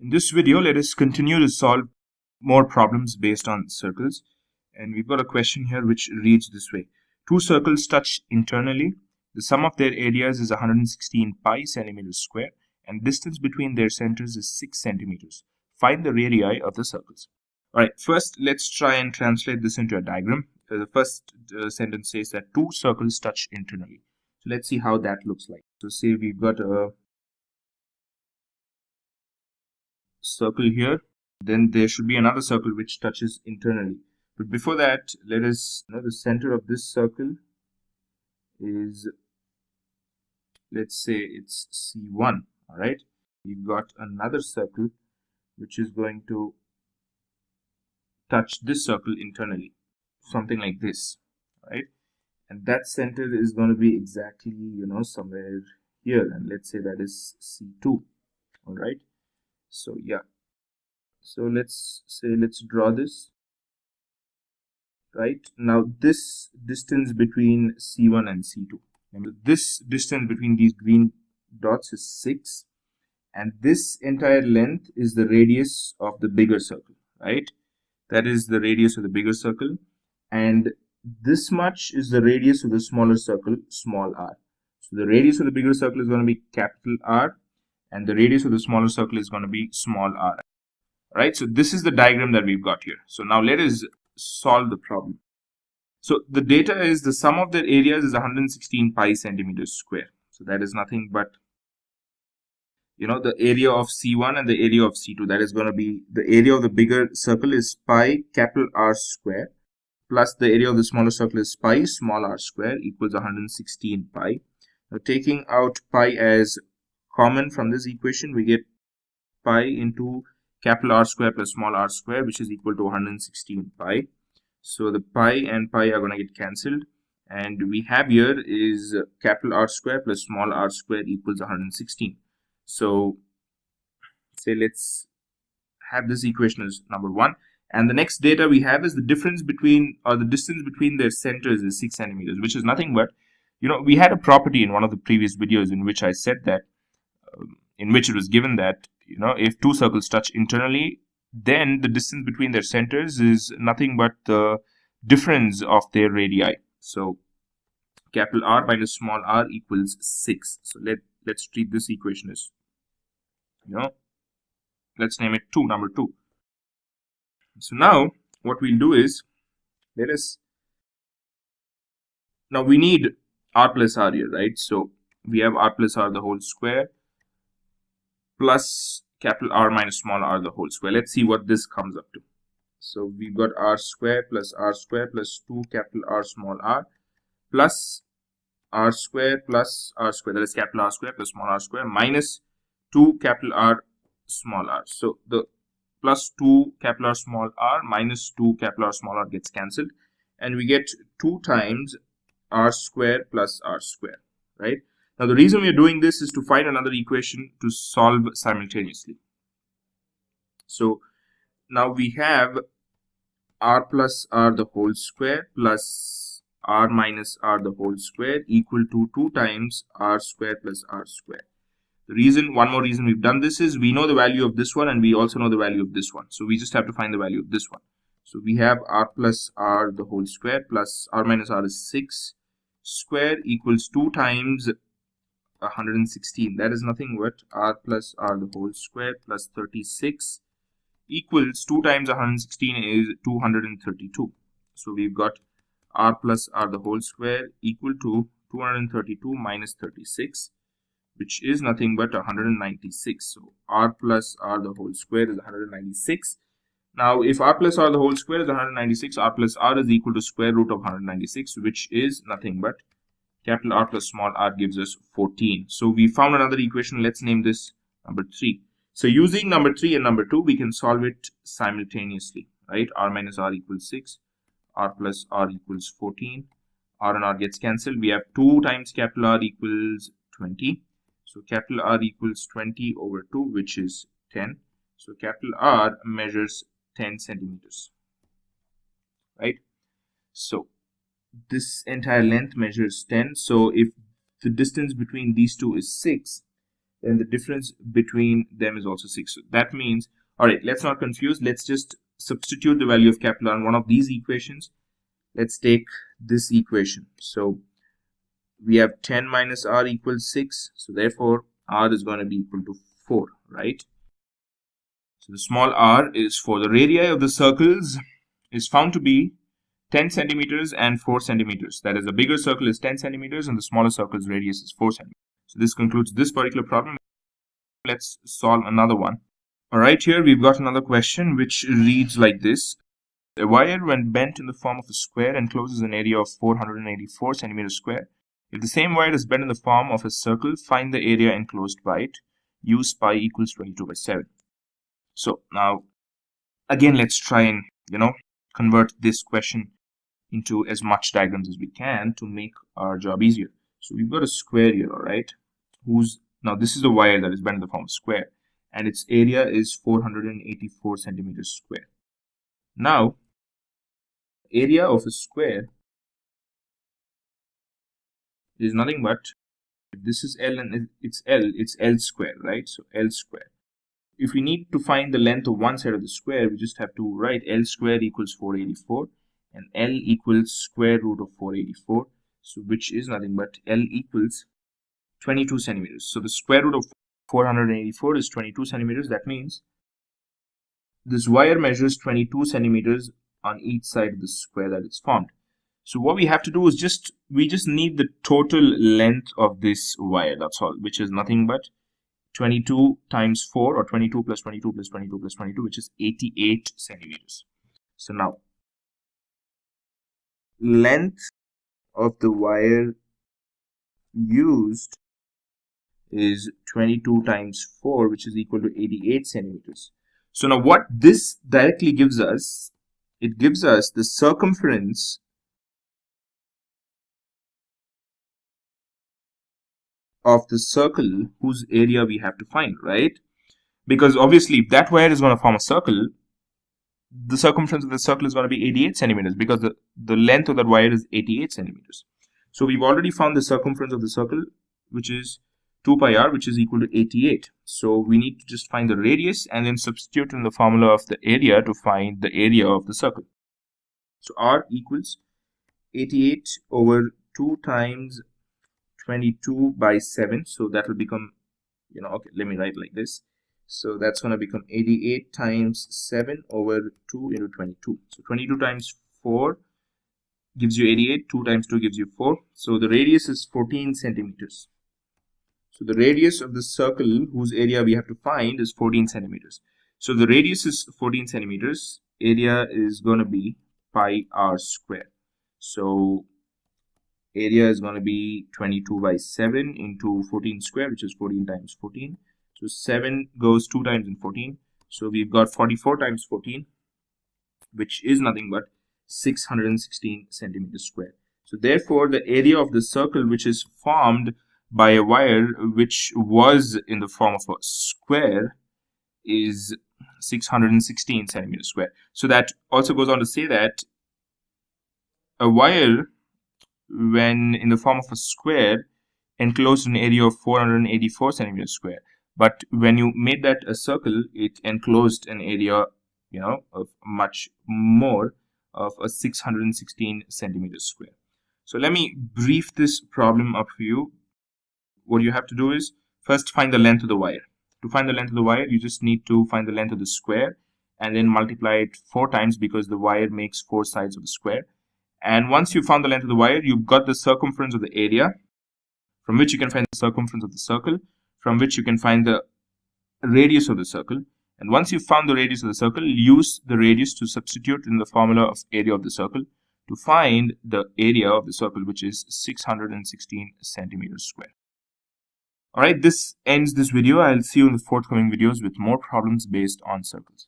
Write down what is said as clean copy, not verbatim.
In this video, let us continue to solve more problems based on circles. And we've got a question here which reads this way. Two circles touch internally. The sum of their areas is 116 pi centimeters square, and distance between their centers is 6 centimeters. Find the radii of the circles. Alright, first let's try and translate this into a diagram. The first sentence says that two circles touch internally. So let's see how that looks like. So say we've got a circle here, then there should be another circle which touches internally. But before that, let us know the center of this circle is, let's say it's C1. All right, we've got another circle which is going to touch this circle internally, something like this, right? And that center is going to be exactly, somewhere here, and let's say that is C2. All right. So yeah, so let's draw this. Right now, this distance between C1 and C2, and this distance between these green dots is 6, and this entire length is the radius of the bigger circle, right? That is the radius of the bigger circle, and this much is the radius of the smaller circle, small r. So the radius of the bigger circle is going to be capital R, and the radius of the smaller circle is going to be small r. Right, so this is the diagram that we've got here. So now let us solve the problem. So the data is the sum of their areas is 116 pi centimeters square. So that is nothing but, the area of C1 and the area of C2. That is going to be the area of the bigger circle is pi capital R square, plus the area of the smaller circle is pi small r square equals 116 pi. Now taking out pi as common from this equation, we get pi into capital R square plus small r square, which is equal to 116 pi. So the pi and pi are going to get cancelled, and we have here is capital R square plus small r square equals 116. So say let's have this equation as number 1, and the next data we have is the difference between, or the distance between their centers is 6 centimeters, which is nothing but, we had a property in one of the previous videos in which I said that, in which it was given that, if two circles touch internally, then the distance between their centers is nothing but the difference of their radii. So capital R minus small r equals 6. So let's treat this equation as, let's name it number 2. So now what we'll do is, now we need r plus r here, right? So we have r plus r the whole square plus capital R minus small r the whole square. Let's see what this comes up to. So we've got r square plus 2 capital R small r plus r square plus r square, that is capital R square plus small r square, minus 2 capital R small r. So the plus 2 capital R small r minus 2 capital R small r gets cancelled, and we get 2 times r square plus r square, right? Now, the reason we are doing this is to find another equation to solve simultaneously. So now we have r plus r the whole square plus r minus r the whole square equal to 2 times r square plus r square. One more reason we've done this is we know the value of this one and we also know the value of this one. So we just have to find the value of this one. So we have r plus r the whole square plus r minus r is 6 square equals 2 times 116. That is nothing but r plus r the whole square plus 36 equals 2 times 116 is 232. So we've got r plus r the whole square equal to 232 minus 36, which is nothing but 196. So r plus r the whole square is 196. Now if r plus r the whole square is 196, r plus r is equal to square root of 196, which is nothing but capital R plus small r gives us 14. So we found another equation. Let's name this number 3. So using number 3 and number 2, we can solve it simultaneously, right? R minus r equals 6, r plus r equals 14. R and r gets cancelled. We have 2 times capital R equals 20. So capital R equals 20 over 2, which is 10. So capital R measures 10 centimeters, right? So this entire length measures 10. So if the distance between these two is 6, and the difference between them is also 6. So that means, all right, let's not confuse. Let's just substitute the value of capital R in one of these equations. Let's take this equation. So we have 10 minus R equals 6. So therefore, R is going to be equal to 4, right? So the small r is for the radii of the circles is found to be 10 centimeters and 4 centimeters. That is, the bigger circle is 10 centimeters and the smaller circle's radius is 4 centimeters. So this concludes this particular problem. Let's solve another one. Alright, here we've got another question which reads like this. A wire, when bent in the form of a square, encloses an area of 484 centimeters square. If the same wire is bent in the form of a circle, find the area enclosed by it. Use pi equals 22 by 7. So now, again, let's try and, convert this question into as much diagrams as we can to make our job easier. So we've got a square here, all right, now this is the wire that is bent in the form of square, and its area is 484 centimeters square. Now, area of a square is nothing but, if this is L and it's L square, right? So L square. If we need to find the length of one side of the square, we just have to write L square equals 484 and L equals square root of 484, so which is nothing but L equals 22 centimeters. So the square root of 484 is 22 centimeters. That means this wire measures 22 centimeters on each side of the square that it's formed. So what we have to do is we just need the total length of this wire, that's all, which is nothing but 22 times 4, or 22 plus 22 plus 22 plus 22, which is 88 centimeters. So now, length of the wire used is 22 times 4, which is equal to 88 centimeters. So now what this directly gives us, it gives us the circumference of the circle whose area we have to find, right? Because obviously if that wire is going to form a circle, the circumference of the circle is going to be 88 centimeters because the length of that wire is 88 centimeters. So we've already found the circumference of the circle, which is 2 pi r, which is equal to 88. So we need to just find the radius and then substitute in the formula of the area to find the area of the circle. So r equals 88 over 2 times 22 by 7. So that will become, okay, let me write like this. So that's going to become 88 times 7 over 2 into 22. So 22 times 4 gives you 88. 2 times 2 gives you 4. So the radius is 14 centimeters. So the radius of the circle whose area we have to find is 14 centimeters. So the radius is 14 centimeters. Area is going to be pi r square. So area is going to be 22 by 7 into 14 square, which is 14 times 14. So 7 goes 2 times in 14. So we've got 44 times 14, which is nothing but 616 centimeters square. So therefore, the area of the circle which is formed by a wire which was in the form of a square is 616 centimeters square. So that also goes on to say that a wire, when in the form of a square, enclosed an area of 484 centimeters square. But when you made that a circle, it enclosed an area, of much more, of a 616 centimeters square. So let me brief this problem up for you. What you have to do is first find the length of the wire. To find the length of the wire, you just need to find the length of the square and then multiply it 4 times because the wire makes 4 sides of the square. And once you've found the length of the wire, you've got the circumference of the area, from which you can find the circumference of the circle, from which you can find the radius of the circle. And once you've found the radius of the circle, use the radius to substitute in the formula of area of the circle to find the area of the circle, which is 616 centimeters square. Alright, this ends this video. I'll see you in the forthcoming videos with more problems based on circles.